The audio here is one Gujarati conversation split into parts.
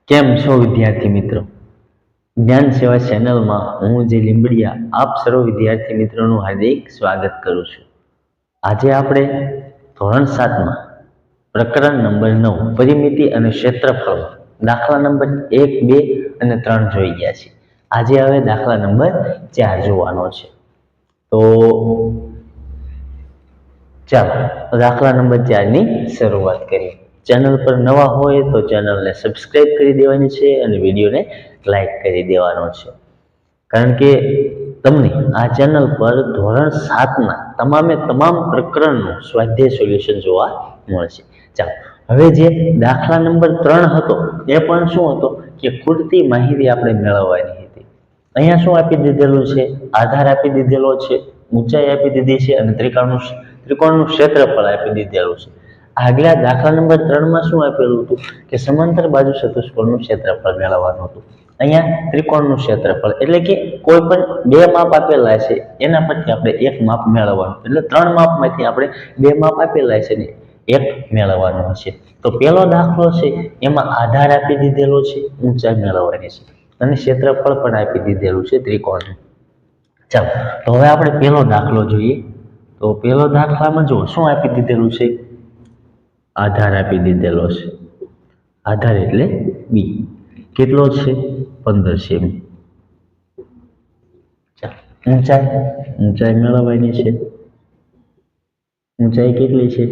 કેમ છો વિદ્યાર્થી મિત્રો? જ્ઞાન સેવા ચેનલમાં હું જે લીંબડિયા આપ સર્વ વિદ્યાર્થી મિત્રોનું હાર્દિક સ્વાગત કરું છું. આજે આપણે ધોરણ 7માં પ્રકરણ નંબર 9 પરિમિતિ અને ક્ષેત્રફળ દાખલા નંબર 1, 2 અને 3 જોઈ ગયા છીએ. આજે હવે દાખલા નંબર 4 જોવાનો છે. તો ચાલો દાખલા નંબર 4 ની શરૂઆત કરીએ. ચેનલ પર નવા હોય તો ચેનલને સબસ્ક્રાઇબ કરી દેવાની છે અને વિડીયોને લાઈક કરી દેવાનો છે. કારણ કે તમને આ ચેનલ પર ધોરણ 7ના તમામે તમામ પ્રકરણનું સ્વાધ્યાય સોલ્યુશન જોવા મળશે. ચાલો હવે જે દાખલા નંબર 3 હતો એ પણ શું હતો કે ખૂટતી માહિતી આપણે મેળવવાની હતી. અહીંયા શું આપી દીધેલું છે? આધાર આપી દીધેલો છે, ઊંચાઈ આપી દીધી છે અને ત્રિકોણનું ક્ષેત્રફળ આપી દીધેલું છે. આગલા દાખલા નંબર 3માં શું આપેલું હતું કે સમાંતર બાજુ ચતુષ્કોણનું ક્ષેત્રફળ મેળવવાનું હતું. અહીંયા ત્રિકોણનું ક્ષેત્રફળ એટલે કે કોઈ પણ બે માપ આપેલા છે એના પરથી આપણે એક માપ મેળવવાનું, એટલે 3 માપમાંથી આપણે બે માપ આપેલા છે ને એક મેળવવાનું છે. તો પહેલો દાખલો છે એમાં આધાર આપી દીધેલો છે, ઊંચાઈ મેળવવાની છે અને ક્ષેત્રફળ પણ આપી દીધેલું છે ત્રિકોણનું. ચાલો તો હવે આપણે પહેલો દાખલો જોઈએ. તો પહેલો દાખલામાં જો શું આપી દીધેલું છે? આધાર આપી દીધેલો છે. આધાર એટલે બી કેટલો છે? 15 સેમી. ઊંચાઈ મેળવવાની છે. ઊંચાઈ કેટલી છે?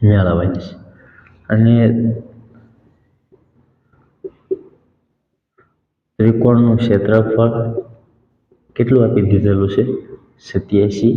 મેળવવાની છે. અને ત્રિકોણનું ક્ષેત્રફળ કેટલું આપી દીધેલું છે? 87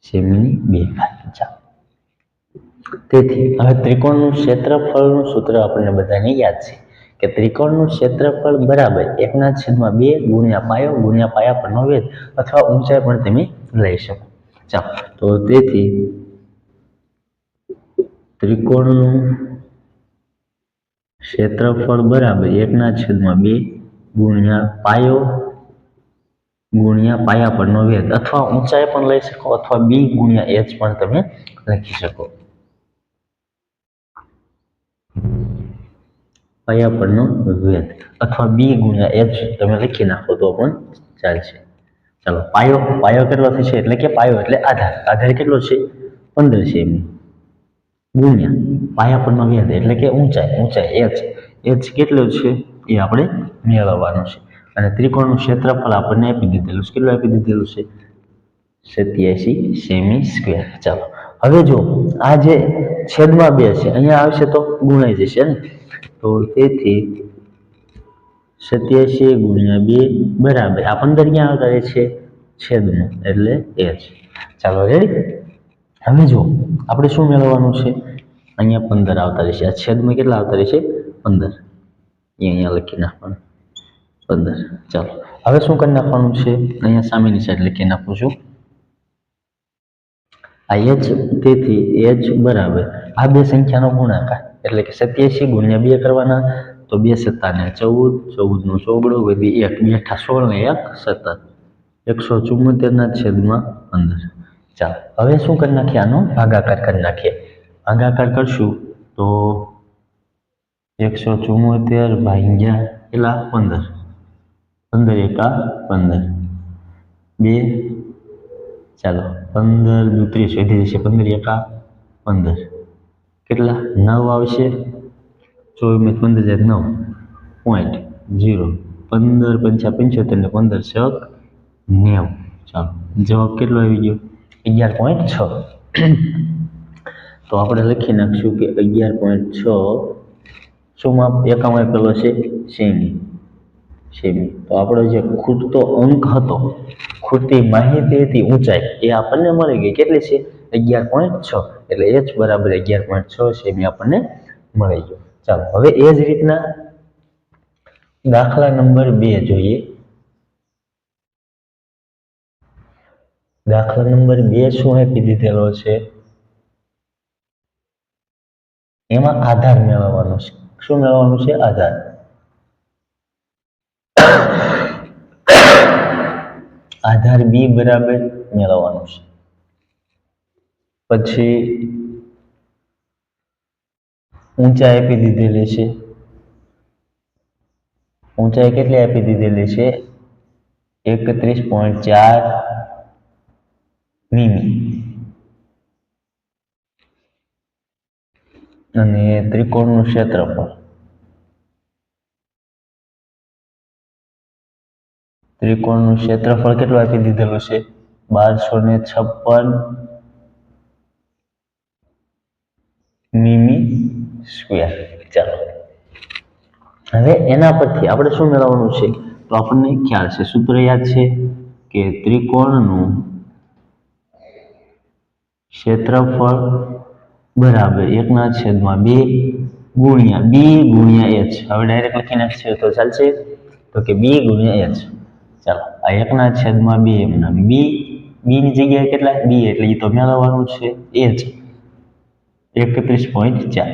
સેમીની 2 ઘાત. તેથી હવે ત્રિકોણનું ક્ષેત્રફળનું સૂત્ર આપણને બધાને યાદ છે કે ત્રિકોણનું ક્ષેત્રફળ બરાબર 1/2 ગુણ્યા પાયા પરનો વેધ અથવા ઊંચાઈ પણ તમે લઈ શકો. ચાલો તો તેથી ત્રિકોણનું ક્ષેત્રફળ બરાબર 1/2 ગુણ્યા પાયા પરનો વેધ અથવા ઊંચાઈ પણ લઈ શકો અથવા બી ગુણ્યા એચ પણ તમે લખી શકો. પાયા પરનો વેધ અથવા બી ગુણ્યા એચ તમે લખી નાખો તો પણ ચાલશે. ચાલો પાયો કેટલો થશે? એટલે કે પાયો એટલે આધાર કેટલો છે? 15 સેમી ગુણ્યા પાયા પરનો વેધ એટલે કે ઊંચાઈ એચ કેટલો છે એ આપણે મેળવવાનું છે. અને ત્રિકોણનું ક્ષેત્રફળ આપણને આપી દીધેલું છે. કેટલું આપી દીધેલું છે? 87 સેમી સ્ક્વેર. ચાલો હવે જો આ જે છેદમાં 2 છે અહીંયા આવશે તો ગુણાઈ જશે ને, તો તેથી 87 ગુણ્યા 2 બરાબર આ 15 ક્યાં આવતા રહે છે? છેદમાં એટલે h. ચાલો રેડી. હવે જો આપણે શું મેળવવાનું છે? અહીંયા 15 આવતા રહેશે. આ છેદમાં કેટલા આવતા રહેશે? 15. અહીંયા લખી નાખવાનું 15. ચાલો હવે શું કરી નાખવાનું છે? અહીંયા સામેની સાઈડ લખી નાખું છું આ h. તેથી h બરાબર આ બે સંખ્યાનો ગુણાકાર એટલે કે 87 ગુણ્યા 2 કરવાના તો 2 સત્તા ને 14, 14 નો ચોગડો વધી 1, 2 × 16 ને 1 17, 174 છેદમાં 15. ચાલો હવે શું કરી નાખીએ? આનો ભાગાકાર કરી નાખીએ. ભાગાકાર કરશું તો 174 ભાગ્યા કેટલા? 15. 15 એકા 15 2. ચાલો 15 × 30 વધી જશે. 15 એકા 15 કેટલા? 9 આવશે. 24 15 જાય 9 પોઈન્ટ 0. 15 × 5 = 75 ને 15 × 6 = 90. ચાલો જવાબ કેટલો આવી ગયો? 11.6. તો આપણે લખી નાખશું કે 11.6 શું માપ? એકમ આપેલો છે સેમી. તો આપણો જે ખૂટતો અંક હતો, ખૂટતી માહિતી હતી ઊંચાઈ, એ આપણને મળી ગઈ. કેટલી છે? 11.6. એટલે h બરાબર 11.6 સેમી આપણને મળી ગયો. ચાલો હવે એ જ રીતના દાખલા નંબર 2 જોઈએ. દાખલા નંબર 2 શું આપી દીધેલો છે? એમાં આધાર મેળવવાનો છે. શું મેળવવાનું છે? આધાર. આધાર બી બરાબર મેળવવાનું છે. પછી ઊંચાઈ આપી દીધેલી છે, ઊંચાઈ કેટલી આપી દીધેલી છે 31.4 મીમી અને ત્રિકોણનું ક્ષેત્રફળ કેટલું આપી દીધેલું છે 1256 મીમી સ્ક્વેર। ચાલો હવે એના પરથી આપણે શું મેળવવાનું છે તો આપણને ખ્યાલ છે, સૂત્ર યાદ છે કે ત્રિકોણનું ક્ષેત્રફળ બરાબર 1/2 ગુણ્યા b ગુણ્યા h। હવે ડાયરેક્ટ લખી નાખશે તો ચાલશે, તો કે b ગુણ્યા h। ચાલો આ 1/2 એમના b ની જગ્યાએ કેટલા b એટલે એ તો મેળવવાનું છે h 31.4।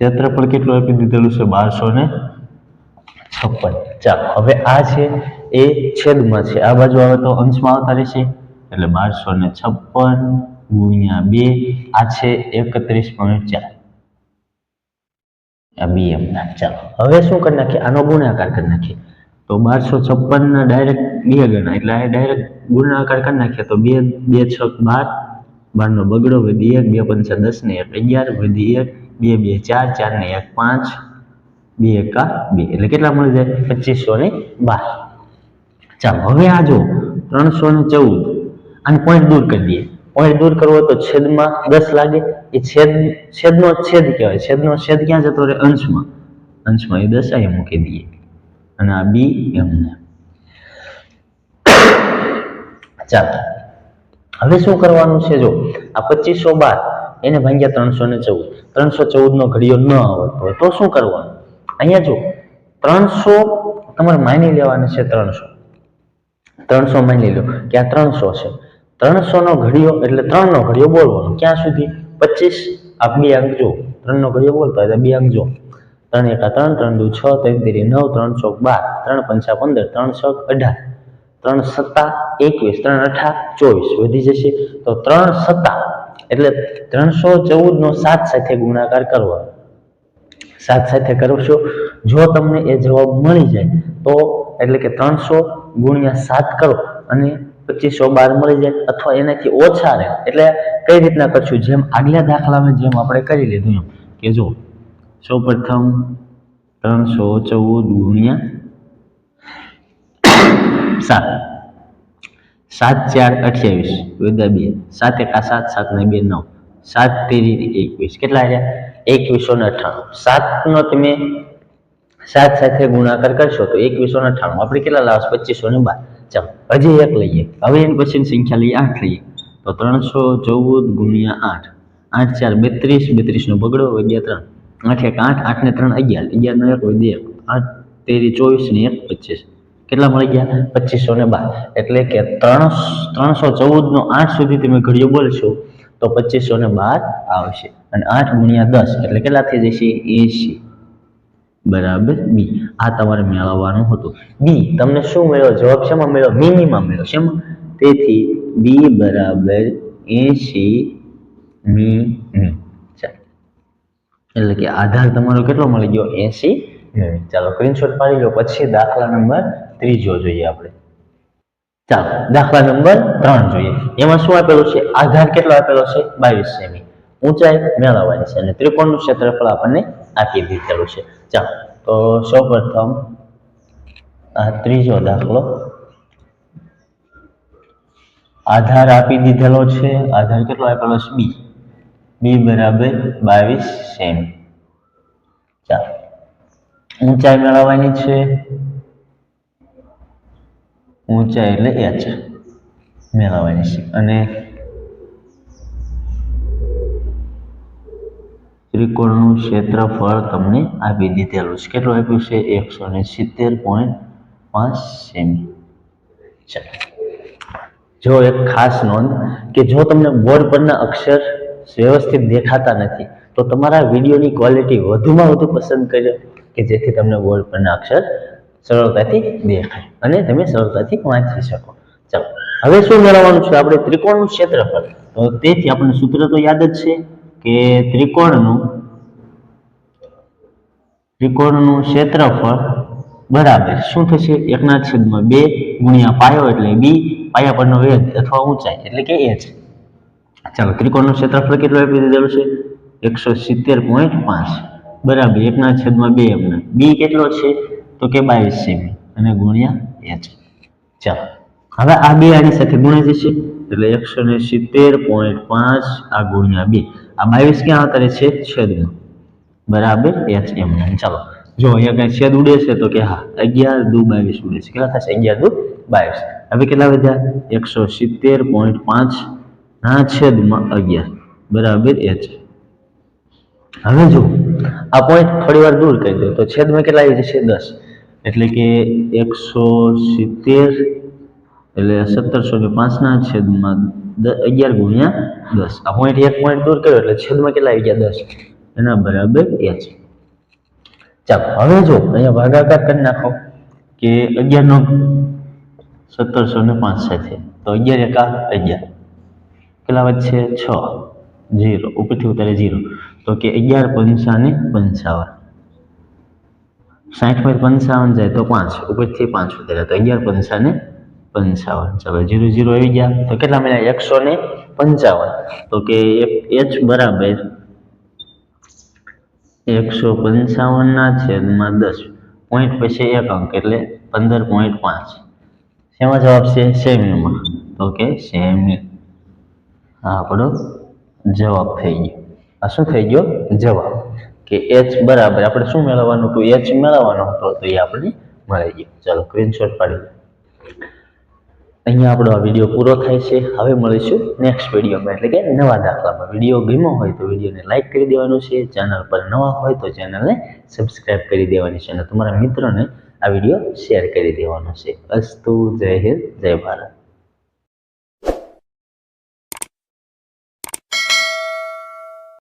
ક્ષેત્રફળ કેટલું આપી દીધેલું છે 1256। ચાલો હવે આ છે એ છેદમાં છે, આ બાજુ આવે તો અંશમાં આવતા રહેશે એટલે 1256 ગુણ્યા 2 આ છે 31.4 આ બી એમના। ચાલો હવે શું કરી નાખીએ, આનો ગુણાકાર કરી નાખીએ તો 1256 ના ડાયરેક્ટ 2 ગણા એટલે આ ડાયરેક્ટ ગુણાકાર કરી નાખીએ તો 2 2 6 12 12 નો બગડો વધી 1 2 5 10 ને 11 વધી 1 2 2 4 4 ને 1 5 2 1 2 એટલે કેટલા મળી જાય 2512। ચાલો હવે આ જો 314 આને પોઈન્ટ દૂર કરી દઈએ, પોઈન્ટ દૂર કરવો તો છેદમાં 10 લાગે, એ છેદનો છેદ કહેવાય, છેદનો છેદ ક્યાં જતો રહે અંશમાં, અંશમાં એ 10 અહીંયા મૂકી દઈએ અને આ બી એમને। ચાલો હવે શું કરવાનું છે, જો આ 2512 એને ભાગ્યા 314, 314 નો ઘડિયો ન આવડતો હોય તો શું કરવાનું, અહીંયા જો 300 તમારે માની લેવાના છે, 300 માની લો કે આ 300 છે, 300 નો ઘડિયો એટલે 3 નો ઘડિયો બોલવાનો ક્યાં સુધી 25 આ બે અંક જો 3 નો ઘડિયો બોલતો હોય તો બે અંક જો 3 1 3 3 2 6 3 3 9 3 4 12 3 5 15 3 6 18 3 7 21 3 8 24 વધી જશે તો 3 7 એટલે 314 નો 7 સાથે ગુણાકાર કરવાનો, 7 સાથે કરશો જો તમને એ જવાબ મળી જાય તો એટલે કે 300 ગુણ્યા 7 કરો અને 2512 મળી જાય, અથવા એનાથી ઓછા રહે એટલે કઈ રીતના કરશું, જેમ આગલા દાખલામાં જેમ આપણે કરી લીધું એમ કે જો સૌપ્રથમ 314 ગુણ્યા 7 7 4 28 વત્તા 2 7 1 7 7 ને 2 9 7 3 21 કેટલા આવ્યા 2198। 7 નો તમે 7 સાથે ગુણાકાર કરશો તો 2198 આપણે કેટલા લાવશું 2512। ચાલો હજી એક લઈએ, હવે એની પછીની સંખ્યા લઈએ 8 લઈએ તો 314 ગુણ્યા 8 8 4 32 32 નો બગડો વધ્યા 3 8 1 8 8 ને 3 11 11 નો 1 વધ્યા 8 13 24 ને 1 25 કેટલા મળી ગયા 2512। એટલે કે 314 નો 8 સુધી તમે ઘડિયો બોલશો તો 2512 આવશે અને 8 ગુણ્યા 10 એટલે કેટલા થઈ જશે 80 બરાબર બી। આ તમારે મેળવવાનું હતું, બી તમને શું મળ્યો જવાબ શેમાં મળ્યો મિનિમમ મળ્યો શેમાં, તેથી બી બરાબર 80 મીમી। ચાલો એટલે કે આધાર તમારો કેટલો મળી ગયો 80 મીમી। ચાલો સ્ક્રીનશોટ પાડી લો, પછી દાખલા નંબર 3 જોઈએ આપણે। ચાલો દાખલા નંબર 3 જોઈએ, એમાં શું આપેલું છે, આધાર કેટલો આપેલો છે 22 સેમી, ઊંચાઈ મેળવવાની છે અને ત્રિકોણનું ક્ષેત્રફળ આપણને આપી દીધેલું છે। ચાલો તો સૌપ્રથમ આ ત્રીજો દાખલો, આધાર આપી દીધેલો છે, આધાર કેટલો આપેલો છે બી, બી બરાબર 22 સેમી। ચાલો ઊંચાઈ મેળવવાની છે, ઊંચાઈ એટલે h મેળવવાની છે અને ત્રિકોણનું ક્ષેત્રફળ તમને આપી દીધેલું છે, કેટલું આપ્યું છે 170.5 સેમી। ચાલો જો એક ખાસ નોંધ કે જો તમને બોર્ડ પરના અક્ષર વ્યવસ્થિત દેખાતા નથી તો તમારા વિડીયોની ક્વોલિટી વધુમાં વધુ પસંદ કરજો કે જેથી તમને બોર્ડ પરના અક્ષર સરળતાથી દેખાય અને તમે સરળતાથી વાંચી શકો। ચાલો હવે શું મેળવવાનું છે આપણે ત્રિકોણનું ક્ષેત્રફળ, તો તેથી આપણને સૂત્ર તો યાદ જ છે કે ત્રિકોણનું ત્રિકોણનું ક્ષેત્રફળ બરાબર શું થશે? 1/2 ગુણ્યા પાયો એટલે બી, પાયા પરનો વેધ અથવા ઊંચાઈ એટલે કે h. ચાલો, ત્રિકોણનું ક્ષેત્રફળ કેટલું આપી દીધેલું છે? 170.5 બરાબર 1/2 એમને. બી કેટલો છે? તો કે 22 સેમી અને ગુણ્યા h. ચાલો, હવે આ બે આની સાથે ગુણાઈ જશે એટલે 170.5 આ ગુણ્યા 2. આ 22 ક્યાં આવતા રહે છે? છેદમાં. બરાબર h એમને. ચાલો, જો અહીંયા કઈ છેદ ઉડે છે તો કે હા, 11 દુ 22 ઉડે છે. કેટલા થશે? 11 દુ 22. હવે કેટલા વધ્યા? 170.5 ના છેદમાં 11 બરાબર h. હવે જો આ પોઈન્ટ થોડી વાર દૂર કરી દો તો છેદમાં કેટલા આવી જશે? 10. એટલે કે 170 એટલે 1705 ના છેદમાં 11 ગુણ્યા 10. આ પોઈન્ટ એક પોઈન્ટ દૂર કર્યો એટલે છેદમાં કેટલા આવી ગયા? 10. એના બરાબર h. ચાલો, હવે જો અહીંયા ભાગાકાર કરી નાખો કે 11 નો 1705 સાથે તો 11 એકા 11 કેટલા વધશે? 6 0 ઉપરથી ઉતારે 0 તો કે 11 પંચાને 55 60 માંથી 55 જાય તો 5 ઉપરથી 5 ઉતારે તો 11 પંચાને 55. ચાલો 0 0 આવી ગયા તો કેટલા મળ્યા? 155. તો કે h બરાબર 155 ના છેદમાં 10 પોઈન્ટ પછી એક અંક એટલે 15.5. શેમાં જવાબ છે? સેમીમાં. તો કે સેમી. આ આપણો જવાબ થઈ ગયો. આ શું થઈ ગયો? જવાબ. કે h બરાબર આપણે શું મેળવવાનું હતું? h મેળવવાનો હતો તો એ આપણે મળી ગયો. ચાલો, સ્ક્રીનશોટ પાડી. અહીંયા આપણો આ વિડીયો પૂરો થાય છે. હવે મળીશું નેક્સ્ટ વિડીયોમાં એટલે કે નવા દાખલામાં. વિડીયો ગમ્યો હોય તો વિડીયોને લાઇક કરી દેવાનું છે. ચેનલ પર નવા હોય તો ચેનલને સબસ્ક્રાઇબ કરી દેવાની છે અને તમારા મિત્રોને આ વિડીયો શેર કરી દેવાનો છે. અસ્તુ. જય હિન્દ, જય ભારત.